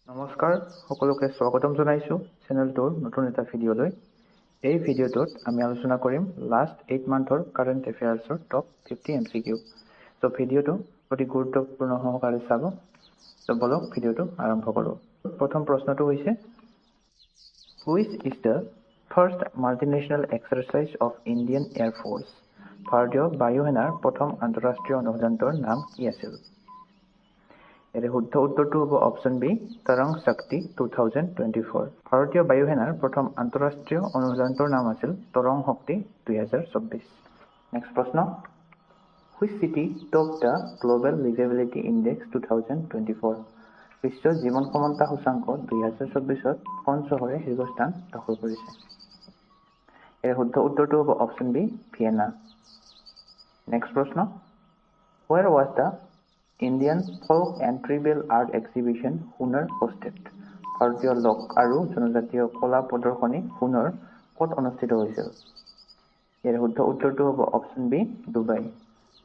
নমস্কাৰ সকলোকে স্বাগতম জনাইছোঁ চেনেলটোৰ নতুন এটা ভিডিঅ'লৈ। এই ভিডিঅ'টোত আমি আলোচনা কৰিম লাষ্ট 8 মান্থৰ কাৰেণ্ট এফেয়াৰ্ছৰ টপ 50 MCQ। তো ভিডিঅ'টো অতি গুৰুত্বপূৰ্ণ সহকাৰে চাব। তো বলক ভিডিঅ'টো আৰম্ভ কৰোঁ। প্ৰথম প্ৰশ্নটো হৈছে which is the first multinational exercise of Indian air force? ভাৰতীয় বায়ুসেনাৰ প্ৰথম আন্তঃৰাষ্ট্ৰীয় অনুশীলনৰ নাম কি আছিল? এৰ শুদ্ধ উত্তৰটো হ'ব অপশ্যন বি তৰং শক্তি 2024। ভাৰতীয় বায়ুসেনাৰ প্ৰথম আন্তঃৰাষ্ট্ৰীয় অনুশীলনৰ নাম আছিল তৰং শক্তি 2024। নেক্সট প্ৰশ্ন which city top the global liveability index 2024? বিশ্ব জীৱন ক্ষমতা সূচাংক 2024ত কোন চহৰে শীৰ্ষস্থান দখল কৰিছে? এৰ শুদ্ধ উত্তৰটো হ'ব অপশ্যন বি ভিয়েনা। নেক্সট প্ৰশ্ন Where was the Indian Folk and Tribal Art Exhibition Hunar hosted? ভাৰতীয় লোক আৰু জনজাতীয় কলা প্ৰদৰ্শনী হুনৰ ক'ত অনুষ্ঠিত হৈছিল? ইয়াৰ শুদ্ধ উত্তৰটো হ'ব অপশ্যন বি ডুবাই।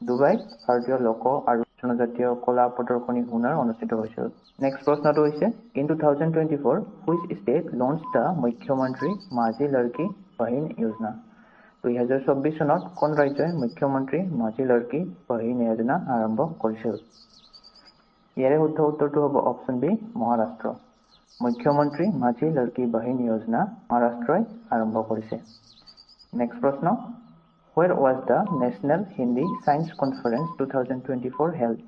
ডুবাইত ভাৰতীয় লোক আৰু জনজাতীয় কলা প্ৰদৰ্শনী হুনৰ অনুষ্ঠিত হৈছিল। নেক্সট প্ৰশ্নটো হৈছে in 2024 which state launch the মুখ্যমন্ত্ৰী माझी लड़की बहन योजना? 2024 চনত কোন ৰাজ্যই মুখ্যমন্ত্ৰী माझी लड़की बहन योजना আৰম্ভ কৰিছিল? ইয়াৰে শুদ্ধ উত্তৰটো হ'ব অপশ্যন বি মহাৰাষ্ট্ৰ। মুখ্যমন্ত্ৰী माझी लड़की बहन योजना মহাৰাষ্ট্ৰই আৰম্ভ কৰিছে। নেক্সট প্ৰশ্ন Where was the National Hindi Science Conference 2024 held?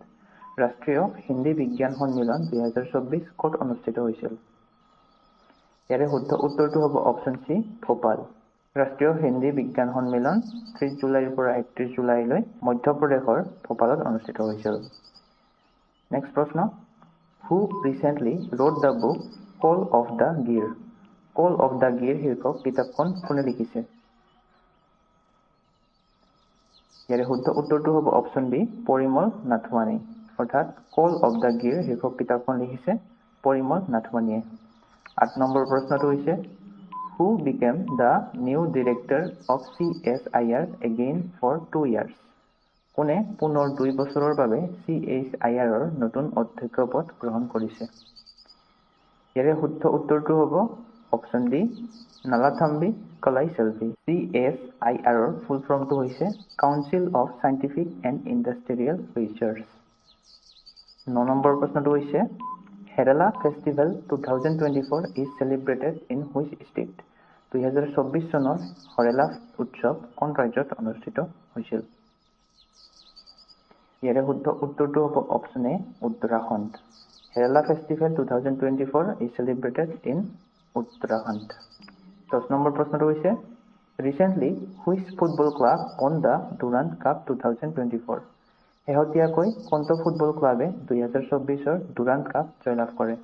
ৰাষ্ট্ৰীয় হিন্দী বিজ্ঞান সন্মিলন 2024 ক'ত অনুষ্ঠিত হৈছিল? ইয়াৰে শুদ্ধ উত্তৰটো হ'ব অপশ্যন চি ভোপাল। ৰাষ্ট্ৰীয় হিন্দী বিজ্ঞান সন্মিলন 30 জুলাইৰ পৰা 31 জুলাইলৈ মধ্যপ্ৰদেশৰ ভোপালত অনুষ্ঠিত হৈছিল। নেক্সট প্ৰশ্ন who recently wrote the book call of the Gir? Call of the Gir শীৰ্ষক কিতাপখন কোনে লিখিছে? ইয়াৰে শুদ্ধ উত্তৰটো হ'ব অপশ্যন বি পৰিমল নাথৱানী। অৰ্থাৎ কল অফ দ্য গিৰ শীৰ্ষক কিতাপখন লিখিছে পৰিমল নাথৱানীয়ে। 8 নম্বৰ প্ৰশ্নটো হৈছে who became the new director of CSIR again for 2 years? কোনে পুনৰ 2 বছৰৰ বাবে CSIRৰ নতুন অধ্যক্ষ পদ গ্ৰহণ কৰিছে? ইয়াৰে শুদ্ধ উত্তৰটো হ'ব অপশ্যন ডি নালাথাম্বি কলাইছেল্ভি। CSIRৰ ফুল ফৰ্মটো হৈছে council of scientific and industrial research. 9 number প্ৰশ্নটো হৈছে Kerala Festival 2024 is celebrated in which state? 2024 চনৰ হৰেলা উৎসৱ কোন ৰাজ্যত অনুষ্ঠিত হৈছিল? ইয়াৰে শুদ্ধ উত্তৰটো হ'ব option A Uttarakhand. Kerala Festival 2024 is celebrated in Uttarakhand. 10 number প্ৰশ্নটো হৈছে Recently which football club won the Durand Cup 2024? শেহতীয়াকৈ কোনটো ফুটবল ক্লাবে 2024ৰ ডুৰাণ্ড কাপ জয়লাভ কৰে?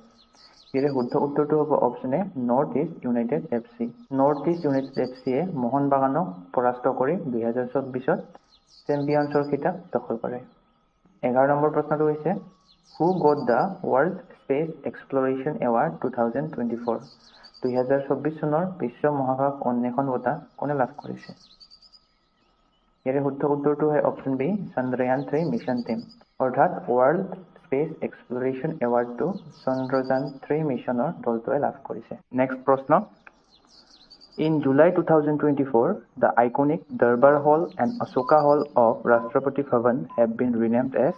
ইয়াৰে শুদ্ধ উত্তৰটো হ'ব option A north east united FC। North east united FCয়ে মোহন বাগানক পৰাস্ত কৰি 2024ত চেম্পিয়নছৰ খিতাপ দখল কৰে। 11 নম্বৰ প্ৰশ্নটো হৈছে who got the world space exploration award 2024? 2024 চনৰ বিশ্ব মহাকাশ অন্বেষণ বঁটা কোনে লাভ কৰিছে? ইয়াৰে শুদ্ধ উত্তৰটো হয় option B Chandrayaan 3 mission team. অৰ্থাৎ ৱৰ্ল্ড স্পেচ এক্সপ্লৰেশ্যন এৱাৰ্ডটো চন্দ্ৰযান 3 মিছনৰ দলটোৱে লাভ কৰিছে। নেক্সট প্ৰশ্ন in July 2024 the iconic Durbar hall and Ashoka hall of Rashtrapati Bhavan have been renamed as?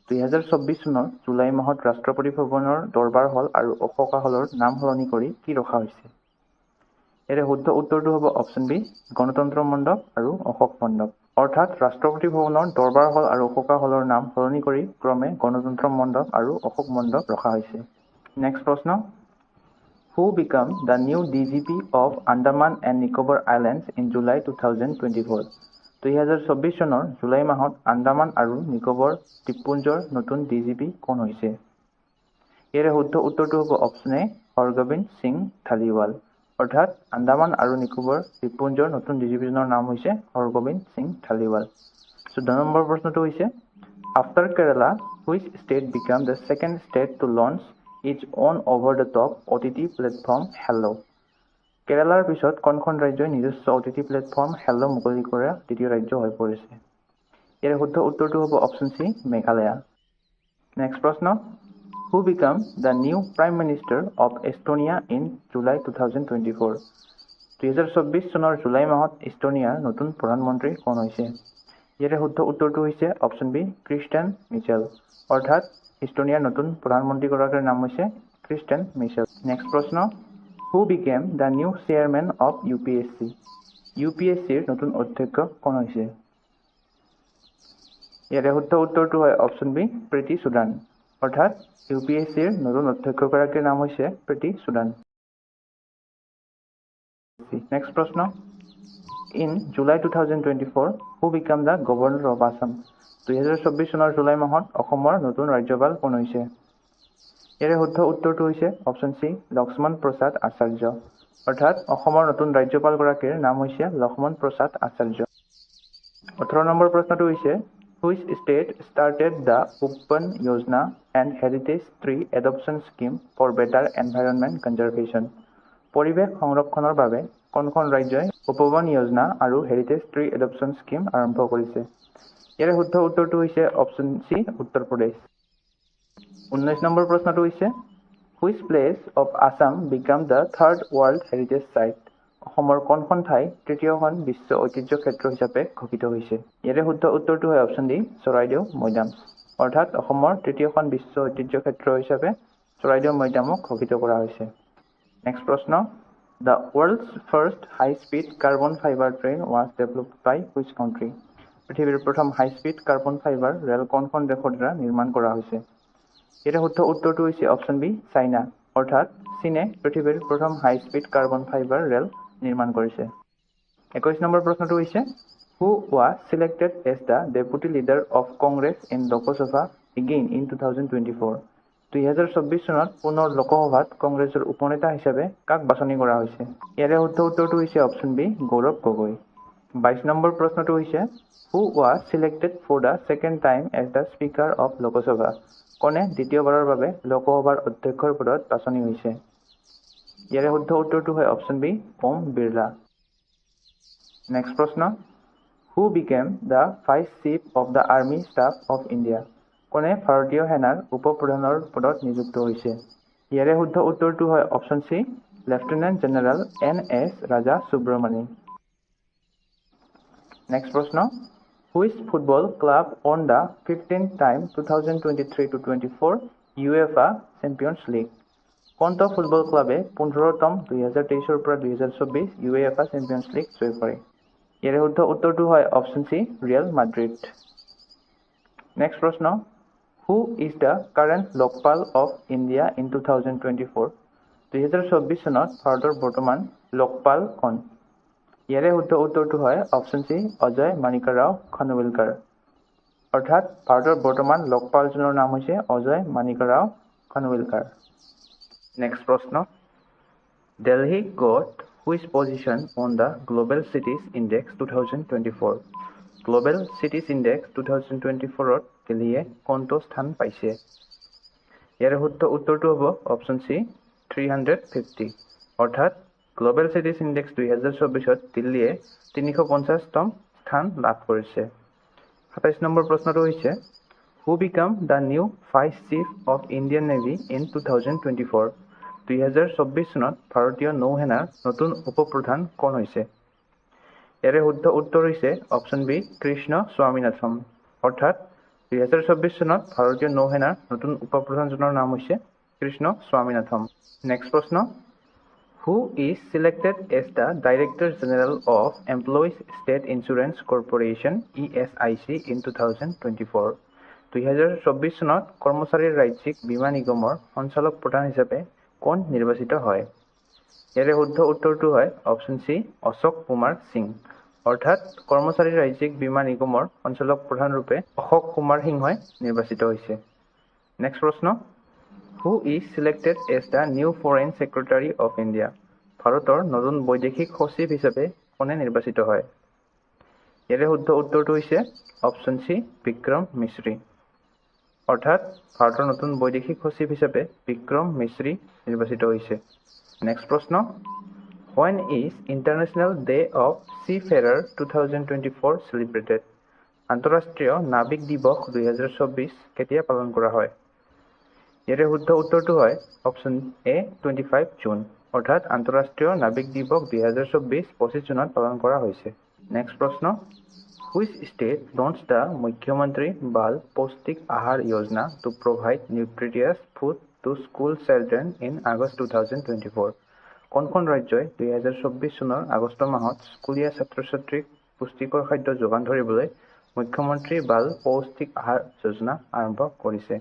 2024 চনৰ জুলাই মাহত ৰাষ্ট্ৰপতি ভৱনৰ দৰবাৰ হল আৰু অশোকা হলৰ নাম সলনি কৰি কি ৰখা হৈছে? ইয়াৰে শুদ্ধ উত্তৰটো হ'ব অপশ্যন বি গণতন্ত্ৰ মণ্ডপ আৰু অশোক মণ্ডপ। অৰ্থাৎ ৰাষ্ট্ৰপতি ভৱনৰ দৰবাৰ হল আৰু অশোকা হলৰ নাম সলনি কৰি ক্ৰমে গণতন্ত্ৰ মণ্ডপ আৰু অশোক মণ্ডপ ৰখা হৈছে। নেক্সট প্ৰশ্ন who became the new DGP of Andaman and Nicobar islands in July 2024? 2024 চনৰ জুলাই মাহত আন্দামান আৰু নিকোবৰ দ্বীপপুঞ্জৰ নতুন DGP কোন হৈছে? ইয়াৰে শুদ্ধ উত্তৰটো হ'ব অপশ্যন এ হৰগোবিন্দ সিং ধালিৱাল। অৰ্থাৎ আন্দামান আৰু নিকোবৰ দ্বীপপুঞ্জৰ নতুন DGPজনৰ নাম হৈছে হৰগোবিন্দ সিং ধালিৱাল। 14 নম্বৰ প্ৰশ্নটো হৈছে after Kerala which state became the second state to launch its own over the top OTT platform হেল্ল? কেৰালাৰ পিছত কোনখন ৰাজ্যই নিজস্ব OTT প্লেটফৰ্ম হেল্ল মুকলি কৰা দ্বিতীয় ৰাজ্য হৈ পৰিছে? ইয়াৰ শুদ্ধ উত্তৰটো হ'ব অপশ্যন চি মেঘালয়া। নেক্সট প্ৰশ্ন Who became the new Prime Minister of Estonia in July 2024? 2024 চনৰ জুলাই মাহত ইষ্টনিয়াৰ নতুন প্ৰধানমন্ত্ৰী কোন হৈছে? ইয়াৰে শুদ্ধ উত্তৰটো হৈছে অপশ্যন বি ক্ৰিষ্টেন মিচেল। অৰ্থাৎ ইষ্টনিয়াৰ নতুন প্ৰধানমন্ত্ৰীগৰাকীৰ নাম হৈছে ক্ৰিষ্টেন মিচেল। নেক্সট প্ৰশ্ন, হু became the new chairman of UPSC? UPSCৰ নতুন অধ্যক্ষ কোন হৈছে? ইয়াৰে শুদ্ধ উত্তৰটো হয় অপশ্যন বি প্ৰীতি সুদান। অৰ্থাৎ UPSCৰ নতুন অধ্যক্ষগৰাকীৰ নাম হৈছে প্ৰীতি সুদান। নেক্সট প্ৰশ্ন, in July 2024 who became the governor of Assam? 2024 চনৰ জুলাই মাহত অসমৰ নতুন ৰাজ্যপাল কোন হৈছে? ইয়াৰে শুদ্ধ উত্তৰটো হৈছে অপশ্যন চি লক্ষ্মণ প্ৰসাদ আচাৰ্য। অৰ্থাৎ অসমৰ নতুন ৰাজ্যপালগৰাকীৰ নাম হৈছে লক্ষ্মণ প্ৰসাদ আচাৰ্য। 18 নম্বৰ প্ৰশ্নটো হৈছে which state started the open yojana and heritage tree adoption scheme for better environment conservation? পৰিৱেশ সংৰক্ষণৰ বাবে কোনখন ৰাজ্যই উপবন যোজনা আৰু হেৰিটেজ ট্ৰী এডপশ্যন স্কিম আৰম্ভ কৰিছে? ইয়াৰে শুদ্ধ উত্তৰটো হৈছে অপশ্যন চি উত্তৰ প্ৰদেশ। 19 নম্বৰ প্ৰশ্নটো হৈছে which place of Assam became the third world heritage site? অসমৰ কোনখন ঠাই তৃতীয়খন বিশ্ব ঐতিহ্য ক্ষেত্ৰ হিচাপে ঘোষিত হৈছে? ইয়াৰে শুদ্ধ উত্তৰটো হয় অপশ্যন ডি চৰাইদেউ মৈদাম। অৰ্থাৎ অসমৰ তৃতীয়খন বিশ্ব ঐতিহ্য ক্ষেত্ৰ হিচাপে চৰাইদেউ মৈদামক ঘোষিত কৰা হৈছে। নেক্সট প্ৰশ্ন, the world's first high speed carbon fibre train was developed by which country? পৃথিৱীৰ প্ৰথম হাই স্পীড কাৰ্বন ফাইবাৰ ৰেল কোনখন দেশৰ দ্বাৰা নিৰ্মাণ কৰা হৈছে? ইয়াৰে শুদ্ধ উত্তৰটো হৈছে অপশ্যন বি চাইনা। অৰ্থাৎ চীনে পৃথিৱীৰ প্ৰথম হাই স্পীড কাৰ্বন ফাইবাৰ ৰেল নিৰ্মাণ কৰিছে। 21 নম্বৰ প্ৰশ্নটো হৈছে who was selected as the deputy leader of Congress in Lok Sabha again in 2024? 2024 চনত পুনৰ লোকসভাত কংগ্ৰেছৰ উপনেতা হিচাপে কাক বাছনি কৰা হৈছে? ইয়াৰে শুদ্ধ উত্তৰটো হৈছে অপশ্যন বি গৌৰৱ গগৈ। 22 নম্বৰ প্ৰশ্নটো হৈছে who was selected for the second time as the speaker of Lok Sabha? কোনে দ্বিতীয়বাৰৰ বাবে লোকসভাৰ অধ্যক্ষৰ পদত বাছনি হৈছে? ইয়াৰে শুদ্ধ উত্তৰটো হয় option B Om Birla. Next প্ৰশ্ন, হু became the vice chief of the army staff of India? কোনে ভাৰতীয় সেনাৰ উপ-প্ৰধানৰ পদত নিযুক্ত হৈছে? ইয়াৰে শুদ্ধ উত্তৰটো হয় option C lieutenant general NS ৰাজা সুব্ৰমণি। নেক্সট প্ৰশ্ন, which football club on the 15th time 2023-24 UEFA champions league? কোনটো ফুটবল ক্লাবে 15তম 2023 পৰা 2024 UEFA চেম্পিয়নছ লীগ জয় কৰে? ইয়াৰে শুদ্ধ উত্তৰটো হয় option C Real Madrid. Next প্ৰশ্ন, who is the current Lokpal of India in 2024? 2024 চনত ভাৰতৰ বৰ্তমান লোকপাল কোন? ইয়াৰে শুদ্ধ উত্তৰটো হয় option C Ajay Manikrao Khanwilkar. অৰ্থাৎ ভাৰতৰ বৰ্তমান লোকপালজনৰ নাম হৈছে অজয় মানিকা ৰাও খানৱিলকাৰ। নেক্সট প্ৰশ্ন, Delhi got which position on the global cities index 2024? Global cities index 2024ত দিল্লীয়ে কোনটো স্থান পাইছে? ইয়াৰে শুদ্ধ উত্তৰটো হ'ব অপশ্যন চি 350। অৰ্থাৎ গ্ল'বেল চিটিজ ইণ্ডেক্স 2024ত দিল্লীয়ে 350তম স্থান লাভ কৰিছে। 27 নম্বৰ প্ৰশ্নটো হৈছে who became the new vice chief of Indian navy in 2024? 2024 চনত ভাৰতীয় নৌসেনাৰ নতুন উপ-প্ৰধান কোন হৈছে? ইয়াৰে শুদ্ধ উত্তৰ হৈছে অপশ্যন বি কৃষ্ণ স্বামীনাথন। অৰ্থাৎ 2024 চনত ভাৰতীয় নৌসেনাৰ নতুন উপ-প্ৰধানজনৰ নাম হৈছে কৃষ্ণ স্বামীনাথন। নেক্সট প্ৰশ্ন, who is selected as the director general of employees state insurance corporation ESIC in 2024? 2024 চনত কৰ্মচাৰীৰ ৰাজ্যিক বীমা নিগমৰ সঞ্চালক প্ৰধান হিচাপে কোন নিৰ্বাচিত হয়? ইয়াৰে শুদ্ধ উত্তৰটো হয় অপশ্যন চি অশোক কুমাৰ সিং। অৰ্থাৎ কৰ্মচাৰী ৰাজ্যিক বীমা নিগমৰ সঞ্চালক প্ৰধান ৰূপে অশোক কুমাৰ সিংহই নিৰ্বাচিত হৈছে। নেক্সট প্ৰশ্ন, who is selected as the new foreign secretary of India? ভাৰতৰ নতুন বৈদেশিক সচিব হিচাপে কোনে নিৰ্বাচিত হয়? ইয়াৰে শুদ্ধ উত্তৰটো হৈছে অপশ্যন চি বিক্ৰম মিশ্ৰী। অৰ্থাৎ ভাৰতৰ নতুন বৈদেশিক সচিব হিচাপে বিক্ৰম মিশ্ৰী নিৰ্বাচিত হৈছে। নেক্সট প্ৰশ্ন, when is International Day of Seafarer 2024 celebrated? আন্তঃৰাষ্ট্ৰীয় নাবিক দিৱস 2024 কেতিয়া পালন কৰা হয়? ইয়াৰে শুদ্ধ উত্তৰটো হয় অপশ্যন এ 25 জুন, অৰ্থাৎ আন্তঃৰাষ্ট্ৰীয় নাবিক দিৱস 2024 25 জুনত পালন কৰা হৈছে। নেক্সট প্ৰশ্ন, হুইচ ষ্টেট লঞ্চ দ্য মুখ্যমন্ত্ৰী বাল পৌষ্টিক আহাৰ যোজনা to provide nutritious food to school children in August 2024? কোনখন ৰাজ্যই 2024 চনৰ আগষ্ট মাহত স্কুলীয়া ছাত্ৰ ছাত্ৰীক পুষ্টিকৰ খাদ্য যোগান ধৰিবলৈ মুখ্যমন্ত্ৰী বাল পৌষ্টিক আহাৰ যোজনা আৰম্ভ কৰিছে?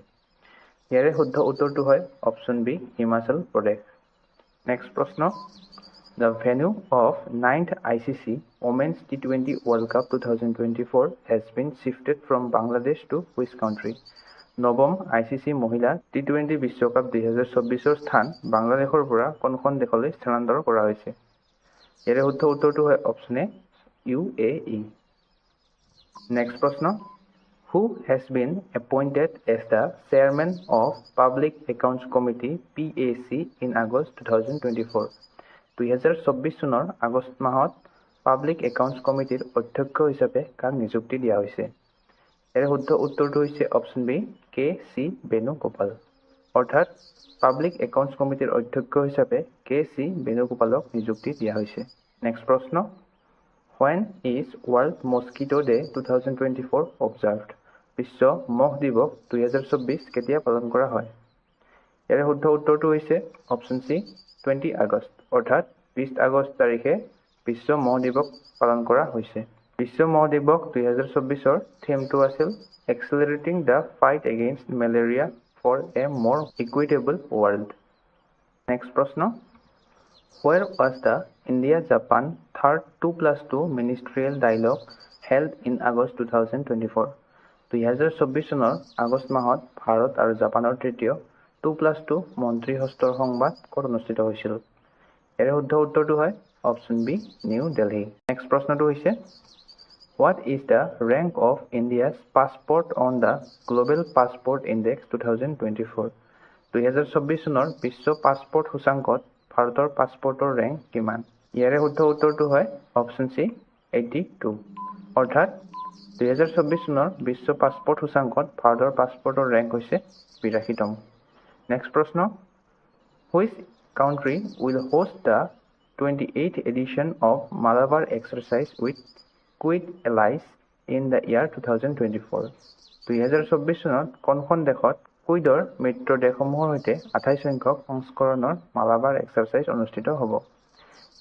ইয়াৰে শুদ্ধ উত্তৰটো হয় option B Himachal Pradesh. Next প্ৰশ্ন, the venue of 9th ICC Women's T20 World Cup 2024 has been shifted from Bangladesh to which country? নৱম ICC মহিলা T20 বিশ্বকাপ 2024 স্থান বাংলাদেশৰ পৰা কোনখন দেশলৈ স্থানান্তৰ কৰা হৈছে? ইয়াৰে শুদ্ধ উত্তৰটো হয় অপশ্যন এ UAE। নেক্সট প্ৰশ্ন, who has been appointed as the chairman of Public Accounts Committee PAC in August 2024? 2024 চনৰ আগষ্ট মাহত পাব্লিক একাউণ্টছ কমিটিৰ অধ্যক্ষ হিচাপে কাক নিযুক্তি দিয়া হৈছে? ইয়াৰ শুদ্ধ উত্তৰটো হৈছে অপশ্যন বি KC বেণুগোপাল, অৰ্থাৎ পাব্লিক একাউণ্টছ কমিটিৰ অধ্যক্ষ হিচাপে KC বেণুগোপালক নিযুক্তি দিয়া হৈছে। নেক্সট প্ৰশ্ন, when is World Mosquito Day 2024 observed? বিশ্ব মহ দিৱস 2024 কেতিয়া পালন কৰা হয়? ইয়াৰ শুদ্ধ উত্তৰটো হৈছে অপশ্যন চি 20 আগষ্ট, অৰ্থাৎ 20 আগষ্ট তাৰিখে বিশ্ব মহ দিৱস পালন কৰা হৈছে। বিশ্ব মহ দিৱস 2024ৰ থিমটো আছিল accelerating the fight against malaria for a more equitable world. Next প্ৰশ্ন, where was the India-Japan third 2+2 ministerial dialogue held in August 2024? 2024 চনৰ আগষ্ট মাহত ভাৰত আৰু জাপানৰ তৃতীয় 2+2 মন্ত্ৰী স্তৰৰ সংবাদ ক'ত অনুষ্ঠিত হৈছিল? ইয়াৰে শুদ্ধ উত্তৰটো হয় option B New Delhi. Next প্ৰশ্নটো হৈছে, what is the rank of India's passport on the Global Passport Index 2024? 2024 চনৰ বিশ্ব পাছপোৰ্ট সূচাংকত ভাৰতৰ পাছপোৰ্টৰ ৰেংক কিমান? ইয়াৰে শুদ্ধ উত্তৰটো হয় অপশ্যন চি 82, অৰ্থাৎ 2024 চনৰ বিশ্ব পাছপোৰ্ট সূচাংকত ভাৰতৰ পাছপোৰ্টৰ ৰেংক হৈছে 82তম। নেক্সট প্ৰশ্ন, which country will host the 28th edition of Malabar Exercise with Quid Allies in the year 2024? 2024 চনত কোনখন দেশত কুইডৰ মিত্ৰ দেশসমূহৰ সৈতে 28 সংখ্যক সংস্কৰণৰ মালাবাৰ এক্সাৰচাইজ অনুষ্ঠিত হ'ব?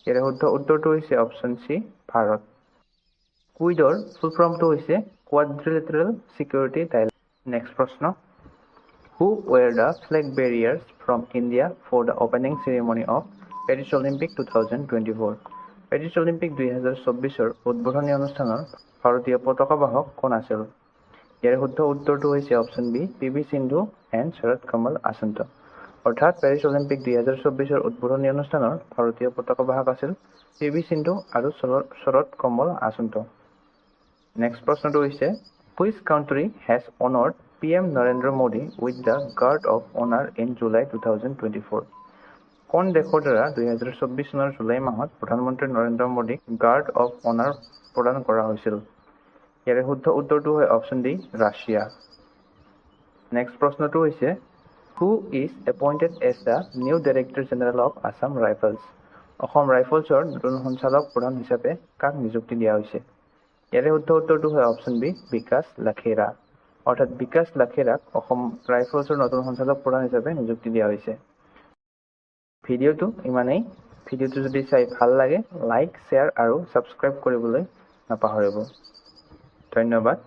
ইয়াৰে শুদ্ধ উত্তৰটো হৈছে অপশ্যন চি ভাৰত। কুইডৰ ফুল ফৰ্মটো হৈছে কোৱাড্ৰিলেটাৰেল চিকিউৰিটি ডায়ালগ। নেক্সট প্ৰশ্ন, who were the flag bearers from India for the opening ceremony of Paris Olympic 2024? Paris Olympic 2024ৰ উদ্বোধনী অনুষ্ঠানৰ ভাৰতীয় পতাকা বাহক কোন আছিল? ইয়াৰ শুদ্ধ উত্তৰটো হৈছে option B PV Sindhu and Sharath Kamal Achanta, অৰ্থাৎ পেৰিছ অলিম্পিক 2024ৰ উদ্বোধনী অনুষ্ঠানৰ ভাৰতীয় পতাকা বাহক আছিল PV সিন্ধু আৰু শৰৎ কমল আচন্ত। নেক্সট প্ৰশ্নটো হৈছে, which country has honored PM Narendra Modi with the Guard of Honor in July 2024? কোন দেশৰ দ্বাৰা 2024 চনৰ জুলাই মাহত প্ৰধানমন্ত্ৰী নৰেন্দ্ৰ মোদীক গাৰ্ড অফ অনাৰ প্ৰদান কৰা হৈছিল? ইয়াৰে শুদ্ধ উত্তৰটো হয় অপশ্যন ডি ৰাছিয়া। নেক্সট প্ৰশ্নটো হৈছে, who is appointed as the new Director General of Assam Rifles? Assam ৰাইফলছৰ নতুন সঞ্চালক প্ৰধান হিচাপে কাক নিযুক্তি দিয়া হৈছে? ইয়াৰে শুদ্ধ উত্তৰটো হয় অপশ্যন বি বিকাশ লাখেৰা, অৰ্থাৎ বিকাশ লাখেৰাক অসম ৰাইফলছৰ নতুন সঞ্চালক প্ৰধান হিচাপে নিযুক্তি দিয়া হৈছে। ভিডিঅ'টো ইমানেই। ভিডিঅ'টো যদি চাই ভাল লাগে লাইক, শ্বেয়াৰ আৰু ছাবস্ক্ৰাইব কৰিবলৈ নাপাহৰিব। ধন্যবাদ।